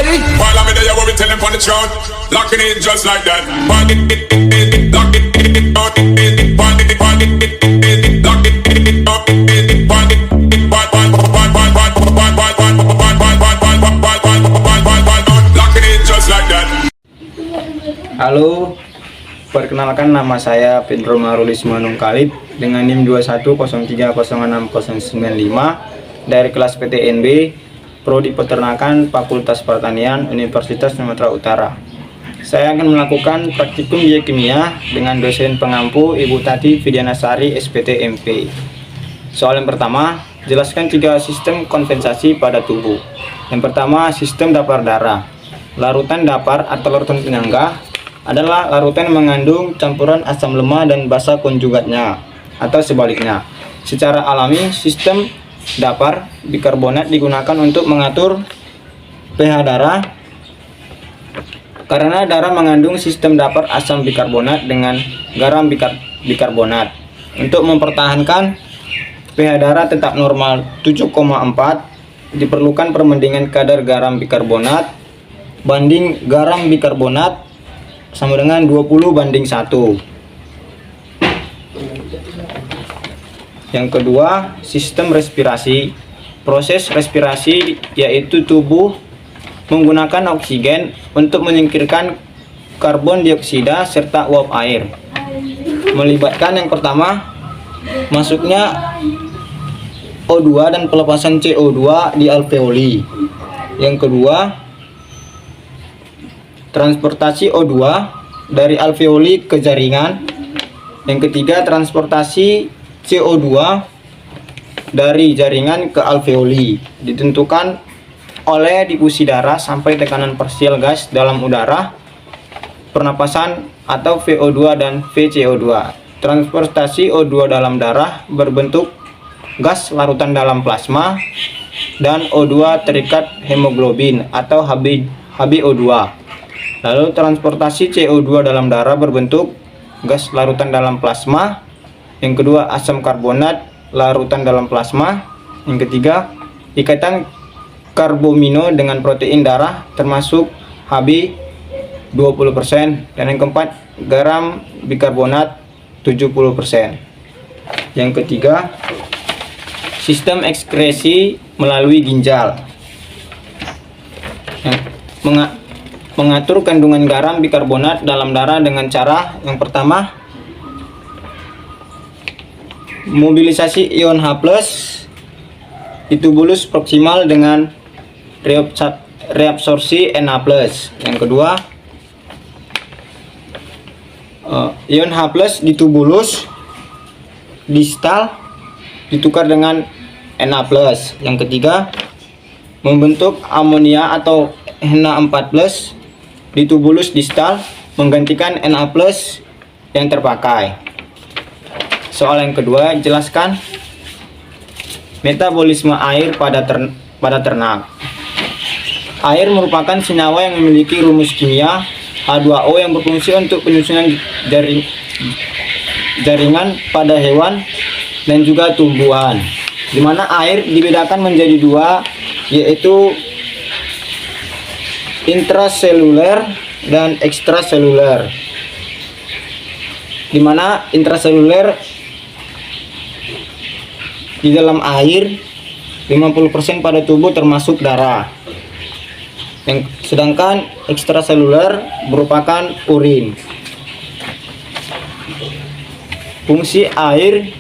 ready? While I'm in there, we tell them on the throne, locking it just like that. Lock it, lock it, lock it, lock it just like that. Halo, perkenalkan nama saya Pedro Marulis Manung Khalid dengan NIM 21030695 dari kelas PTNB Prodi Peternakan Fakultas Pertanian Universitas Sumatera Utara. Saya akan melakukan praktikum biokimia dengan dosen pengampu Ibu Tati Vidianasari SPT MP. Soal yang pertama, jelaskan 3 sistem kompensasi pada tubuh. Yang pertama, sistem dapar darah. Larutan dapar atau larutan penyangga adalah larutan yang mengandung campuran asam lemah dan basa konjugatnya atau sebaliknya. Secara alami, sistem dapar bikarbonat digunakan untuk mengatur pH darah karena darah mengandung sistem dapar asam bikarbonat dengan garam bikarbonat. Untuk mempertahankan pH darah tetap normal 7,4 diperlukan perbandingan kadar garam bikarbonat banding garam bikarbonat sama dengan 20:1. Yang kedua, sistem respirasi. Proses respirasi yaitu tubuh menggunakan oksigen untuk menyingkirkan karbon dioksida serta uap air. Melibatkan yang pertama, masuknya O2 dan pelepasan CO2 di alveoli. Yang kedua, transportasi O2 dari alveoli ke jaringan. Yang ketiga, transportasi CO2 dari jaringan ke alveoli ditentukan oleh difusi darah sampai tekanan parsial gas dalam udara, pernapasan atau VO2 dan VCO2. Transportasi O2 dalam darah berbentuk gas larutan dalam plasma dan O2 terikat hemoglobin atau HbO2. Lalu transportasi CO2 dalam darah berbentuk gas larutan dalam plasma. Yang kedua, asam karbonat larutan dalam plasma. Yang ketiga, ikatan karbomino dengan protein darah termasuk Hb 20%. Dan yang keempat, garam bikarbonat 70%. Yang ketiga, sistem ekskresi melalui ginjal. Mengatur kandungan garam bikarbonat dalam darah dengan cara yang pertama, mobilisasi ion H+ di tubulus proksimal dengan reabsorpsi Na+. Yang kedua, ion H+ di tubulus distal ditukar dengan Na+. Yang ketiga, membentuk amonia atau Na4+ di tubulus distal menggantikan Na+ yang terpakai. Soal yang kedua, jelaskan metabolisme air pada ternak. Air merupakan senyawa yang memiliki rumus kimia H2O yang berfungsi untuk penyusunan jaringan pada hewan dan juga tumbuhan. Di mana air dibedakan menjadi 2, yaitu intraseluler dan ekstraseluler. Di mana intraseluler di dalam air 50% pada tubuh termasuk darah. Sedangkan ekstraseluler merupakan urin. Fungsi air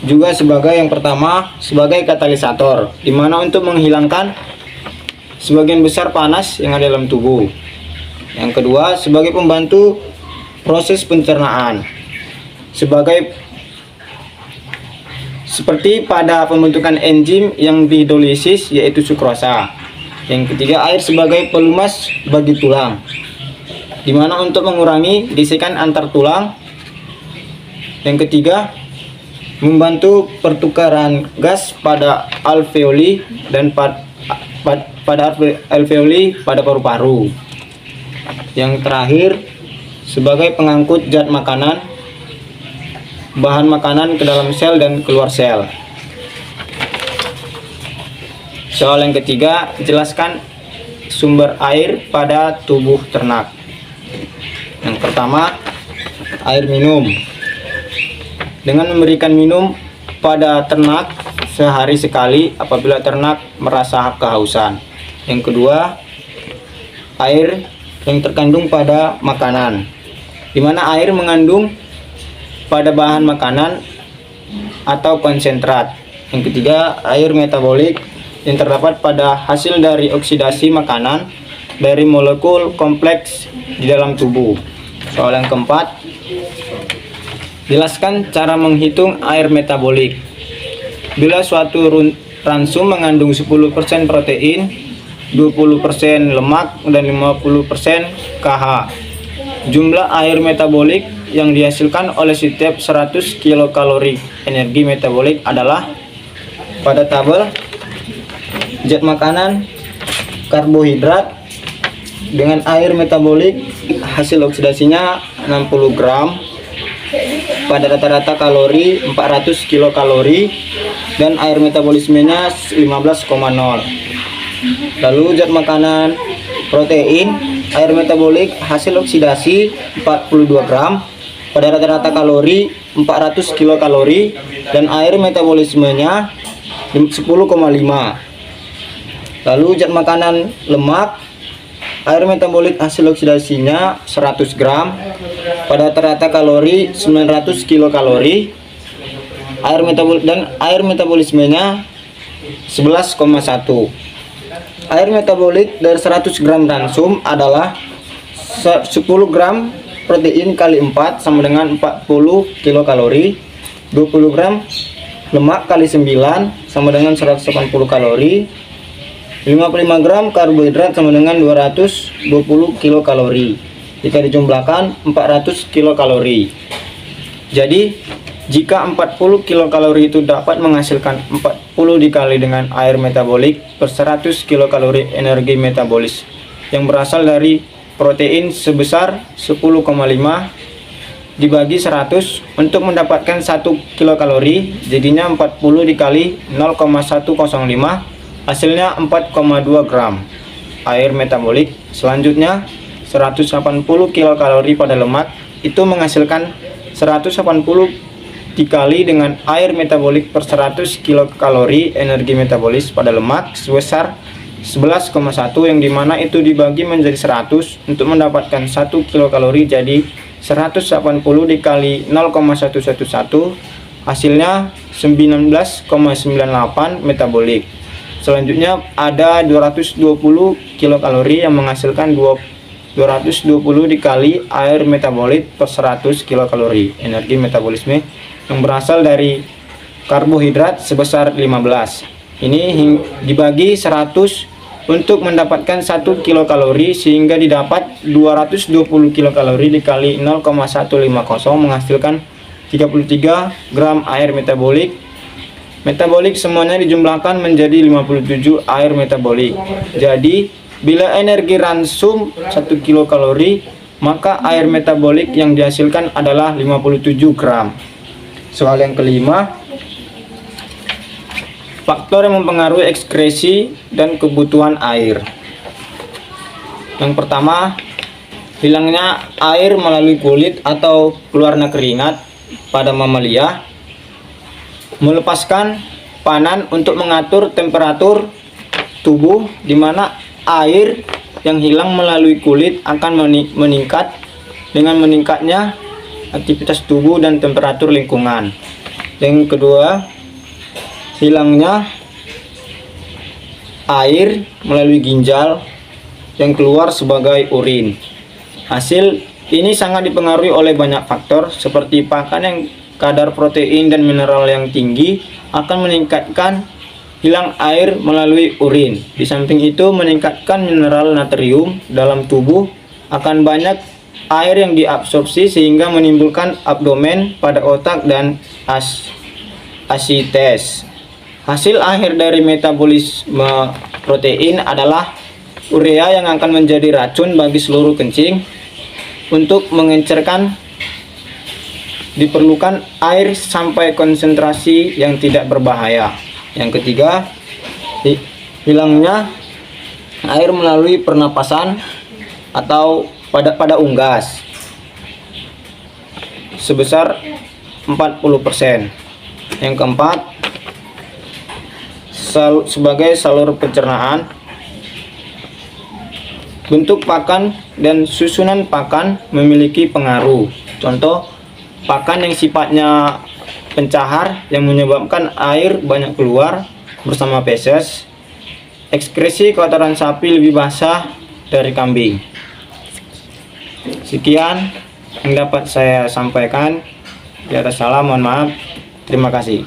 juga sebagai yang pertama sebagai katalisator, di mana untuk menghilangkan sebagian besar panas yang ada dalam tubuh. Yang kedua, sebagai pembantu proses pencernaan, seperti pada pembentukan enzim yang dihidrolisis yaitu sukrosa. Yang ketiga, air sebagai pelumas bagi tulang, di mana untuk mengurangi gesekan antar tulang. Yang ketiga, membantu pertukaran gas pada alveoli dan pada alveoli pada paru-paru. Yang terakhir, sebagai pengangkut zat makanan, bahan makanan ke dalam sel dan keluar sel. Soal yang ketiga, jelaskan sumber air pada tubuh ternak. Yang pertama, air minum. Dengan memberikan minum pada ternak sehari sekali apabila ternak merasa kehausan. Yang kedua, air yang terkandung pada makanan, di mana air mengandung pada bahan makanan atau konsentrat. Yang ketiga, air metabolik yang terdapat pada hasil dari oksidasi makanan dari molekul kompleks di dalam tubuh. Soal yang keempat, jelaskan cara menghitung air metabolik. Bila suatu ransum mengandung 10% protein, 20% lemak, dan 50% KH, jumlah air metabolik yang dihasilkan oleh setiap 100 kilokalori energi metabolik adalah, pada tabel, zat makanan, karbohidrat dengan air metabolik hasil oksidasinya 60 gram, pada rata-rata kalori 400 kilokalori, dan air metabolismenya 15,0. Lalu zat makanan, protein, air metabolik hasil oksidasi 42 gram, pada rata-rata kalori 400 kilokalori, dan air metabolismenya 10,5. Lalu zat makanan lemak, air metabolik hasil oksidasinya 100 gram, pada rata-rata kalori 900 kilokalori, air metabolismenya 11,1. Air metabolik dari 100 gram ransum adalah 10 gram protein kali 4 sama dengan 40 kilokalori, 20 gram lemak kali 9 sama dengan 180 kalori, 55 gram karbohidrat sama dengan 220 kilokalori. Jika dijumlahkan 400 kilokalori. Jadi jika 40 kilokalori itu dapat menghasilkan 40 dikali dengan air metabolik per 100 kilokalori energi metabolis yang berasal dari protein sebesar 10,5 dibagi 100 untuk mendapatkan 1 kilokalori, jadinya 40 dikali 0,105, hasilnya 4,2 gram air metabolik. Selanjutnya 180 kilokalori pada lemak itu menghasilkan 180 dikali dengan air metabolik per 100 kilokalori energi metabolis pada lemak sebesar 11,1, yang dimana itu dibagi menjadi 100 untuk mendapatkan 1 kilokalori, jadi 180 dikali 0,111, hasilnya 19,98 metabolik. Selanjutnya ada 220 kilokalori yang menghasilkan 220 dikali air metabolik per 100 kilokalori energi metabolisme yang berasal dari karbohidrat sebesar 15. Ini dibagi 100 untuk mendapatkan 1 kilokalori, sehingga didapat 220 kilokalori dikali 0,150 menghasilkan 33 gram air metabolik. Metabolik semuanya dijumlahkan menjadi 57 air metabolik. Jadi bila energi ransum 1 kilokalori, maka air metabolik yang dihasilkan adalah 57 gram. Soal yang kelima, faktor yang mempengaruhi ekskresi dan kebutuhan air. Yang pertama, hilangnya air melalui kulit atau keluarnya keringat pada mamalia. Melepaskan panan untuk mengatur temperatur tubuh, di mana air yang hilang melalui kulit akan meningkat dengan meningkatnya aktivitas tubuh dan temperatur lingkungan. Yang kedua, hilangnya air melalui ginjal yang keluar sebagai urin. Hasil ini sangat dipengaruhi oleh banyak faktor seperti pakan yang kadar protein dan mineral yang tinggi akan meningkatkan hilang air melalui urin. Di samping itu, meningkatkan mineral natrium dalam tubuh akan banyak air yang diabsorpsi sehingga menimbulkan abdomen pada otak dan asites. Hasil akhir dari metabolisme protein adalah urea yang akan menjadi racun bagi seluruh kencing. Untuk mengencerkan diperlukan air sampai konsentrasi yang tidak berbahaya. Yang ketiga, hilangnya air melalui pernapasan atau pada unggas sebesar 40%. Yang keempat, sebagai salur pencernaan, bentuk pakan dan susunan pakan memiliki pengaruh. Contoh, pakan yang sifatnya pencahar yang menyebabkan air banyak keluar bersama feses. Ekskresi kotoran sapi lebih basah dari kambing. Sekian yang dapat saya sampaikan. Di atas salah mohon maaf. Terima kasih.